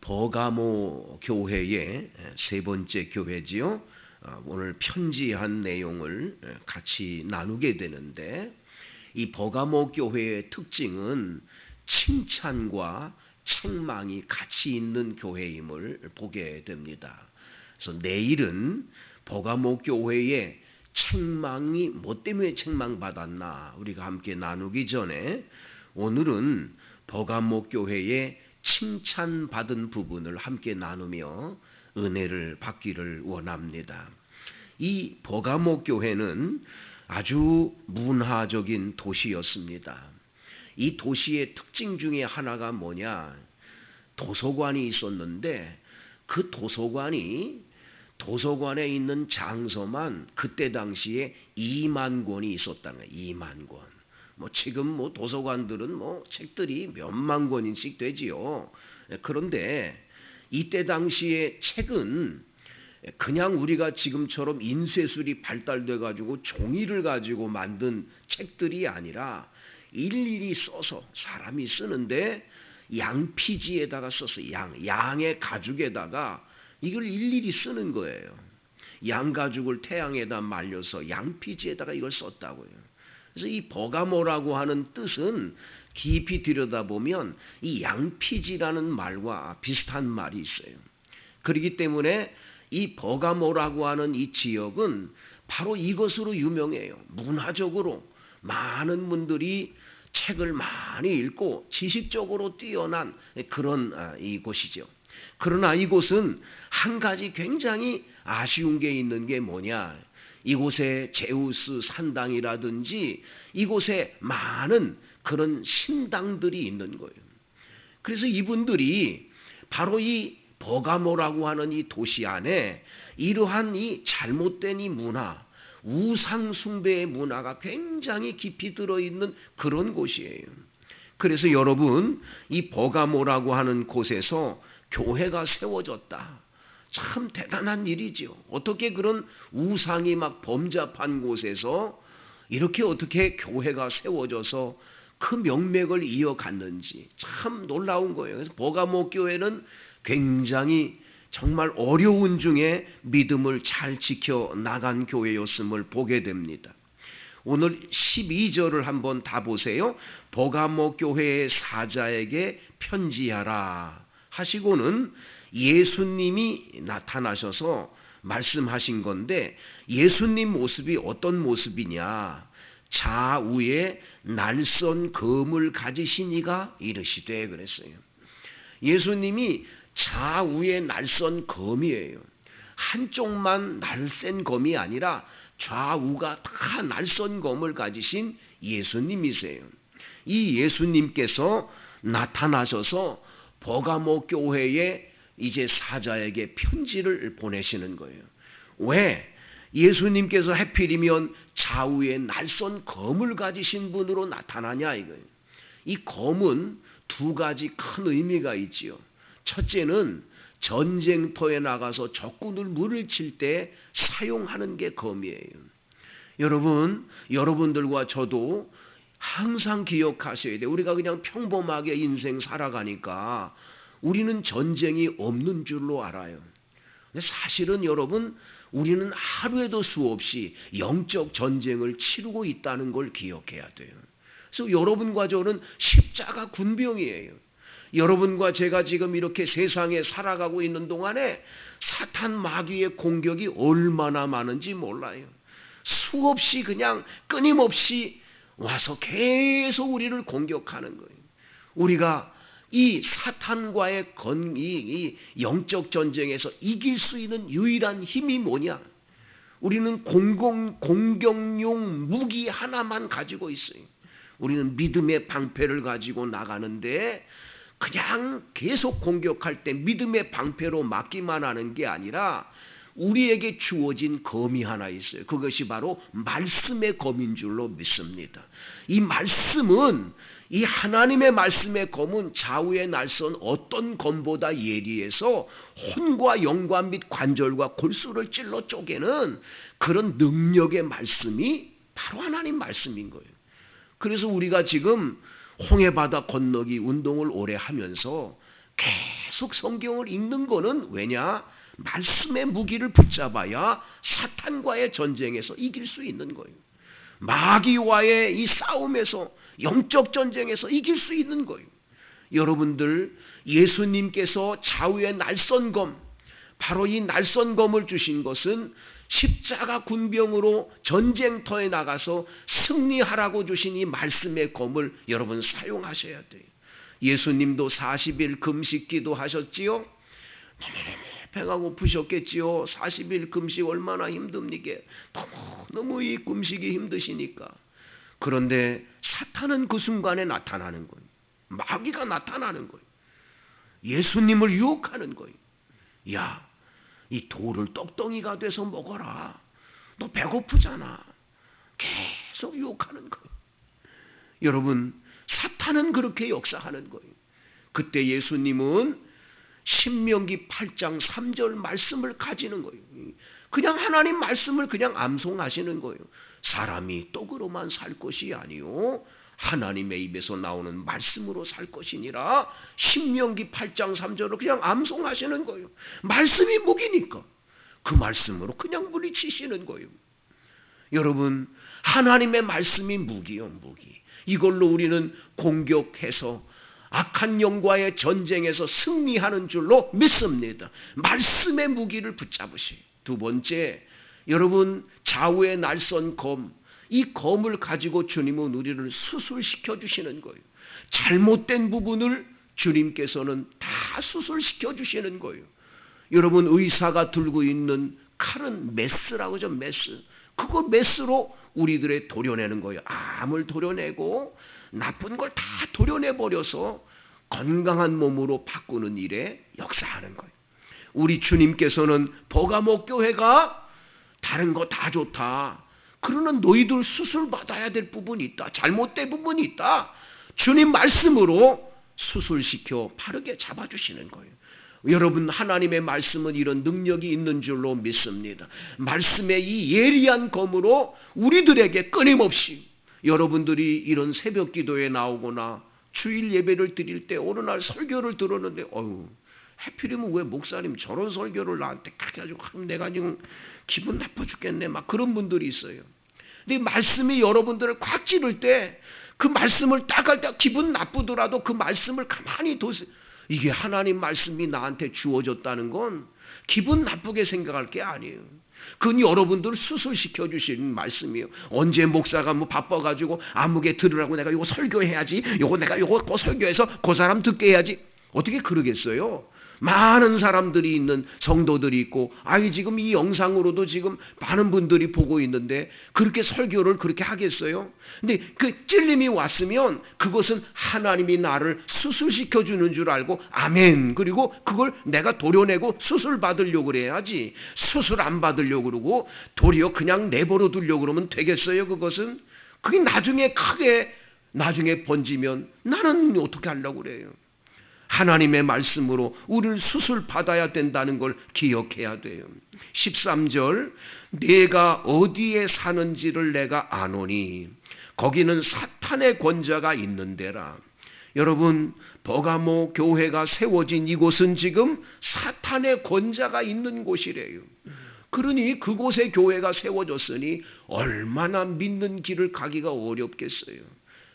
버가모 교회의 세 번째 교회지요. 오늘 편지한 내용을 같이 나누게 되는데, 이 버가모 교회의 특징은 칭찬과 책망이 같이 있는 교회임을 보게 됩니다. 그래서 내일은 버가모 교회의 책망이 뭐 때문에 책망받았나 우리가 함께 나누기 전에, 오늘은 버가모 교회의 칭찬받은 부분을 함께 나누며 은혜를 받기를 원합니다. 이 버가모 교회는 아주 문화적인 도시였습니다. 이 도시의 특징 중에 하나가 뭐냐? 도서관이 있었는데 그 도서관에 있는 장서만 그때 당시에 2만 권이 있었다는 거예요. 2만 권. 지금 도서관들은 책들이 몇만 권씩 되지요. 그런데 이때 당시에 책은 그냥 우리가 지금처럼 인쇄술이 발달돼 가지고 종이를 가지고 만든 책들이 아니라 일일이 써서 사람이 쓰는데 양피지에다가 썼어요. 양의 가죽에다가 이걸 일일이 쓰는 거예요. 양 가죽을 태양에다 말려서 양피지에다가 이걸 썼다고요. 그래서 이 버가모라고 하는 뜻은 깊이 들여다보면 이 양피지라는 말과 비슷한 말이 있어요. 그렇기 때문에 이 버가모라고 하는 이 지역은 바로 이것으로 유명해요. 문화적으로 많은 분들이 책을 많이 읽고 지식적으로 뛰어난 그런 이곳이죠. 그러나 이곳은 한 가지 굉장히 아쉬운 게 있는 게 뭐냐? 이곳에 제우스 산당이라든지 이곳에 많은 그런 신당들이 있는 거예요. 그래서 이분들이 바로 이 버가모라고 하는 이 도시 안에 이러한 이 잘못된 이 문화, 우상 숭배의 문화가 굉장히 깊이 들어있는 그런 곳이에요. 그래서 여러분, 이 버가모라고 하는 곳에서 교회가 세워졌다. 참 대단한 일이지요. 어떻게 그런 우상이 막 범잡한 곳에서 이렇게 어떻게 교회가 세워져서 그 명맥을 이어갔는지 참 놀라운 거예요. 그래서 버가모 교회는 굉장히 정말 어려운 중에 믿음을 잘 지켜 나간 교회였음을 보게 됩니다. 오늘 12절을 한번 다 보세요. 버가모 교회의 사자에게 편지하라 하시고는 예수님이 나타나셔서 말씀하신 건데, 예수님 모습이 어떤 모습이냐? 좌우에 날선 검을 가지신 이가 이르시되 그랬어요. 예수님이 좌우에 날선 검이에요. 한쪽만 날쌘 검이 아니라 좌우가 다 날선 검을 가지신 예수님이세요. 이 예수님께서 나타나셔서 버가모 교회에 이제 사자에게 편지를 보내시는 거예요. 왜? 예수님께서 하필이면 좌우에 날선 검을 가지신 분으로 나타나냐 이거예요. 이 검은 두 가지 큰 의미가 있지요. 첫째는 전쟁터에 나가서 적군을 물리칠 때 사용하는 게 검이에요. 여러분들과 저도 항상 기억하셔야 돼요. 우리가 그냥 평범하게 인생 살아가니까 우리는 전쟁이 없는 줄로 알아요. 근데 사실은 여러분, 우리는 하루에도 수없이 영적 전쟁을 치르고 있다는 걸 기억해야 돼요. 그래서 여러분과 저는 십자가 군병이에요. 여러분과 제가 지금 이렇게 세상에 살아가고 있는 동안에 사탄 마귀의 공격이 얼마나 많은지 몰라요. 수없이 그냥 끊임없이 와서 계속 우리를 공격하는 거예요. 우리가 이 사탄과의 이 영적 전쟁에서 이길 수 있는 유일한 힘이 뭐냐? 우리는 공격용 무기 하나만 가지고 있어요. 우리는 믿음의 방패를 가지고 나가는데, 그냥 계속 공격할 때 믿음의 방패로 막기만 하는 게 아니라 우리에게 주어진 검이 하나 있어요. 그것이 바로 말씀의 검인 줄로 믿습니다. 이 말씀은, 이 하나님의 말씀의 검은 좌우에 날선 어떤 검보다 예리해서 혼과 영과 및 관절과 골수를 찔러 쪼개는 그런 능력의 말씀이 바로 하나님 말씀인 거예요. 그래서 우리가 지금 홍해바다 건너기 운동을 오래 하면서 계속 성경을 읽는 거는 왜냐? 말씀의 무기를 붙잡아야 사탄과의 전쟁에서 이길 수 있는 거예요. 마귀와의 이 싸움에서, 영적 전쟁에서 이길 수 있는 거예요. 여러분들, 예수님께서 좌우의 날선검, 바로 이 날선검을 주신 것은 십자가 군병으로 전쟁터에 나가서 승리하라고 주신 이 말씀의 검을 여러분 사용하셔야 돼요. 예수님도 40일 금식 기도하셨지요? 배가 고프셨겠지요. 40일 금식 얼마나 힘듭니까? 너무 이 금식이 힘드시니까. 그런데 사탄은 그 순간에 나타나는 거예요. 마귀가 나타나는 거예요. 예수님을 유혹하는 거예요. 야, 이 돌을 떡덩이가 돼서 먹어라. 너 배고프잖아. 계속 유혹하는 거예요. 여러분, 사탄은 그렇게 역사하는 거예요. 그때 예수님은 신명기 8장 3절 말씀을 가지는 거예요. 그냥 하나님 말씀을 그냥 암송하시는 거예요. 사람이 떡으로만 살 것이 아니요 하나님의 입에서 나오는 말씀으로 살 것이니라. 신명기 8장 3절을 그냥 암송하시는 거예요. 말씀이 무기니까 그 말씀으로 그냥 물리치시는 거예요. 여러분, 하나님의 말씀이 무기요, 무기. 이걸로 우리는 공격해서 악한 영과의 전쟁에서 승리하는 줄로 믿습니다. 말씀의 무기를 붙잡으시. 두 번째, 여러분, 좌우의 날선 검, 이 검을 가지고 주님은 우리를 수술시켜 주시는 거예요. 잘못된 부분을 주님께서는 다 수술시켜 주시는 거예요. 여러분, 의사가 들고 있는 칼은 메스라고 하죠. 메스. 그거 메스로 우리들의 도려내는 거예요. 암을 도려내고 나쁜 걸 다 도려내버려서 건강한 몸으로 바꾸는 일에 역사하는 거예요. 우리 주님께서는 버가모 교회가 다른 거 다 좋다. 그러는 너희들 수술 받아야 될 부분이 있다. 잘못된 부분이 있다. 주님 말씀으로 수술시켜 바르게 잡아주시는 거예요. 여러분, 하나님의 말씀은 이런 능력이 있는 줄로 믿습니다. 말씀의 이 예리한 검으로 우리들에게 끊임없이, 여러분들이 이런 새벽 기도에 나오거나 주일 예배를 드릴 때 어느 날 설교를 들었는데 하필이면 왜 목사님 저런 설교를 나한테 그렇게 가지고 내가 지금 기분 나빠 죽겠네, 막 그런 분들이 있어요. 근데 말씀이 여러분들을 꽉 찌를 때 그 말씀을 딱 할 때 기분 나쁘더라도 그 말씀을 가만히 둬서, 이게 하나님 말씀이 나한테 주어졌다는 건 기분 나쁘게 생각할 게 아니에요. 그건 여러분들을 수술시켜 주시는 말씀이에요. 언제 목사가 뭐 바빠가지고 아무개 들으라고 내가 이거 설교해야지, 내가 이거 설교해서 그 사람 듣게 해야지, 어떻게 그러겠어요? 많은 사람들이 있는 성도들이 있고, 지금 이 영상으로도 지금 많은 분들이 보고 있는데 그렇게 설교를 그렇게 하겠어요? 근데 그 찔림이 왔으면 그것은 하나님이 나를 수술시켜 주는 줄 알고 아멘, 그리고 그걸 내가 도려내고 수술 받으려고 그래야지, 수술 안 받으려고 그러고 도리어 그냥 내버려 두려고 그러면 되겠어요? 그것은 그게 나중에 크게 나중에 번지면 나는 어떻게 하려고 그래요? 하나님의 말씀으로 우리를 수술 받아야 된다는 걸 기억해야 돼요. 13절, 내가 어디에 사는지를 내가 아노니 거기는 사탄의 권자가 있는 데라. 여러분, 버가모 교회가 세워진 이곳은 지금 사탄의 권자가 있는 곳이래요. 그러니 그곳에 교회가 세워졌으니 얼마나 믿는 길을 가기가 어렵겠어요.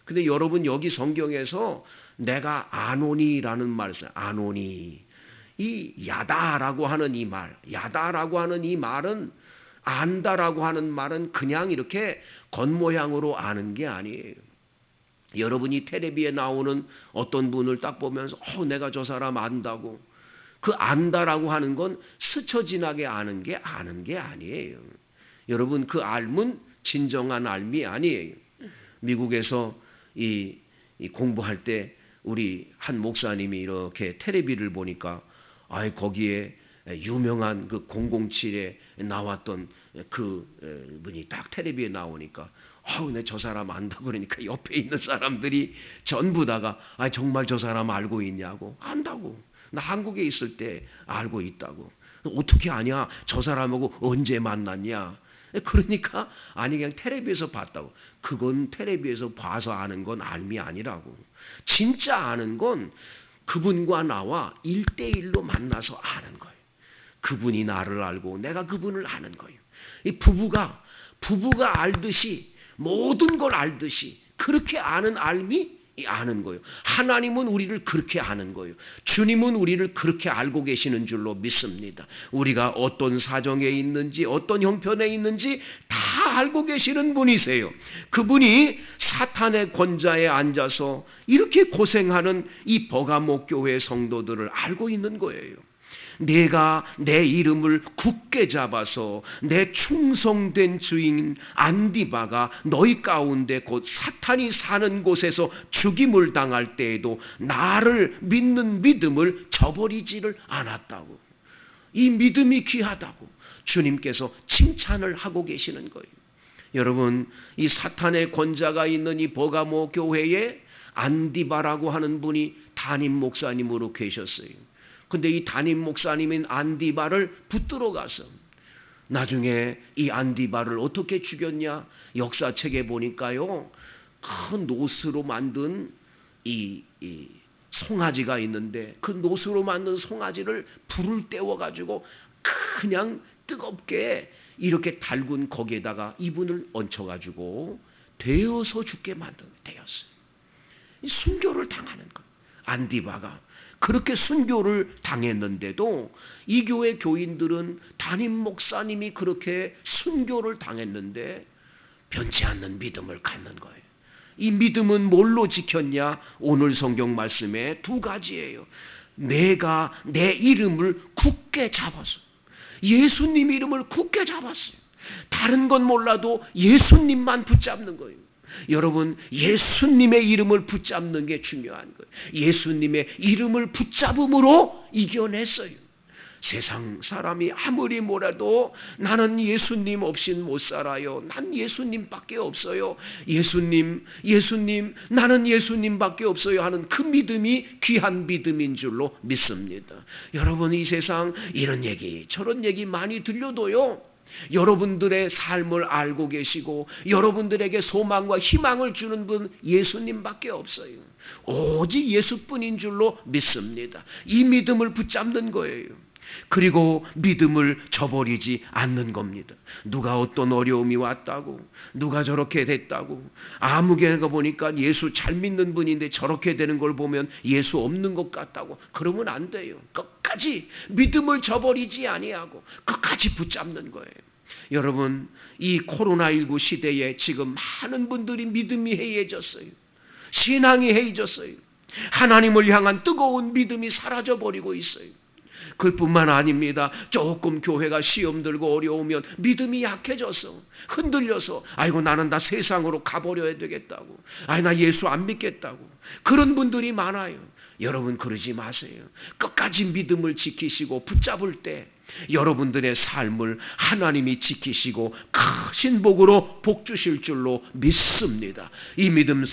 근데 여러분, 여기 성경에서 내가 아노니라는 말을 써요. 아노니. 이 야다라고 하는 이 말, 야다라고 하는 이 말은, 안다라고 하는 말은 그냥 이렇게 겉모양으로 아는 게 아니에요. 여러분이 텔레비에 나오는 어떤 분을 딱 보면서 내가 저 사람 안다고, 그 안다라고 하는 건 스쳐 지나게 아는 게 아니에요. 여러분, 그 알면 진정한 알미 아니에요. 미국에서 이 공부할 때 우리 한 목사님이 이렇게 텔레비를 보니까 거기에 유명한 그 007에 나왔던 그 분이 딱 텔레비에 나오니까 내 저 사람 안다 그러니까 옆에 있는 사람들이 전부 다가 정말 저 사람 알고 있냐고. 안다고. 나 한국에 있을 때 알고 있다고. 어떻게 아냐? 저 사람하고 언제 만났냐? 그러니까 그냥 텔레비에서 봤다고. 그건 텔레비에서 봐서 아는 건 알미 아니라고. 진짜 아는 건 그분과 나와 1대1로 만나서 아는 거예요. 그분이 나를 알고 내가 그분을 아는 거예요. 이 부부가 알듯이 모든 걸 알듯이 그렇게 아는 알미 아는 거예요. 하나님은 우리를 그렇게 아는 거예요. 주님은 우리를 그렇게 알고 계시는 줄로 믿습니다. 우리가 어떤 사정에 있는지 어떤 형편에 있는지 다 알고 계시는 분이세요. 그분이 사탄의 권좌에 앉아서 이렇게 고생하는 이 버가모 교회 성도들을 알고 있는 거예요. 내가 내 이름을 굳게 잡아서 내 충성된 주인 안디바가 너희 가운데 곧 사탄이 사는 곳에서 죽임을 당할 때에도 나를 믿는 믿음을 저버리지를 않았다고. 이 믿음이 귀하다고 주님께서 칭찬을 하고 계시는 거예요. 여러분, 이 사탄의 권자가 있는 이 버가모 교회에 안디바라고 하는 분이 담임 목사님으로 계셨어요. 근데 이 담임 목사님인 안디바를 붙들어 가서 나중에 이 안디바를 어떻게 죽였냐? 역사책에 보니까요, 큰 노스로 만든 이 송아지가 있는데 그 노스로 만든 송아지를 불을 떼워가지고 그냥 뜨겁게 이렇게 달군 거기에다가 이분을 얹혀가지고 데워서 죽게 되었어요. 순교를 당하는 것. 안디바가 그렇게 순교를 당했는데도 이 교회 교인들은 담임 목사님이 그렇게 순교를 당했는데 변치 않는 믿음을 갖는 거예요. 이 믿음은 뭘로 지켰냐? 오늘 성경 말씀에 두 가지예요. 내가 내 이름을 굳게 잡아서, 예수님 이름을 굳게 잡았어요. 다른 건 몰라도 예수님만 붙잡는 거예요. 여러분, 예수님의 이름을 붙잡는 게 중요한 거예요. 예수님의 이름을 붙잡음으로 이겨냈어요. 세상 사람이 아무리 뭐라도 나는 예수님 없인 못 살아요. 난 예수님밖에 없어요. 예수님, 나는 예수님밖에 없어요 하는 그 믿음이 귀한 믿음인 줄로 믿습니다. 여러분, 이 세상 이런 얘기 저런 얘기 많이 들려도요, 여러분들의 삶을 알고 계시고 여러분들에게 소망과 희망을 주는 분 예수님밖에 없어요. 오직 예수뿐인 줄로 믿습니다. 이 믿음을 붙잡는 거예요. 그리고 믿음을 저버리지 않는 겁니다. 누가 어떤 어려움이 왔다고, 누가 저렇게 됐다고, 아무개가 보니까 예수 잘 믿는 분인데 저렇게 되는 걸 보면 예수 없는 것 같다고 그러면 안 돼요. 끝까지 믿음을 저버리지 아니하고 끝까지 붙잡는 거예요. 여러분, 이 코로나19 시대에 지금 많은 분들이 믿음이 해이해졌어요. 신앙이 해이해졌어요. 하나님을 향한 뜨거운 믿음이 사라져버리고 있어요. 그뿐만 아닙니다. 조금 교회가 시험 들고 어려우면 믿음이 약해져서 흔들려서 아이고 나는 다 세상으로 가버려야 되겠다고, 나 예수 안 믿겠다고 그런 분들이 많아요. 여러분, 그러지 마세요. 끝까지 믿음을 지키시고 붙잡을 때 여러분들의 삶을 하나님이 지키시고 크신 복으로 복 주실 줄로 믿습니다. 이 믿음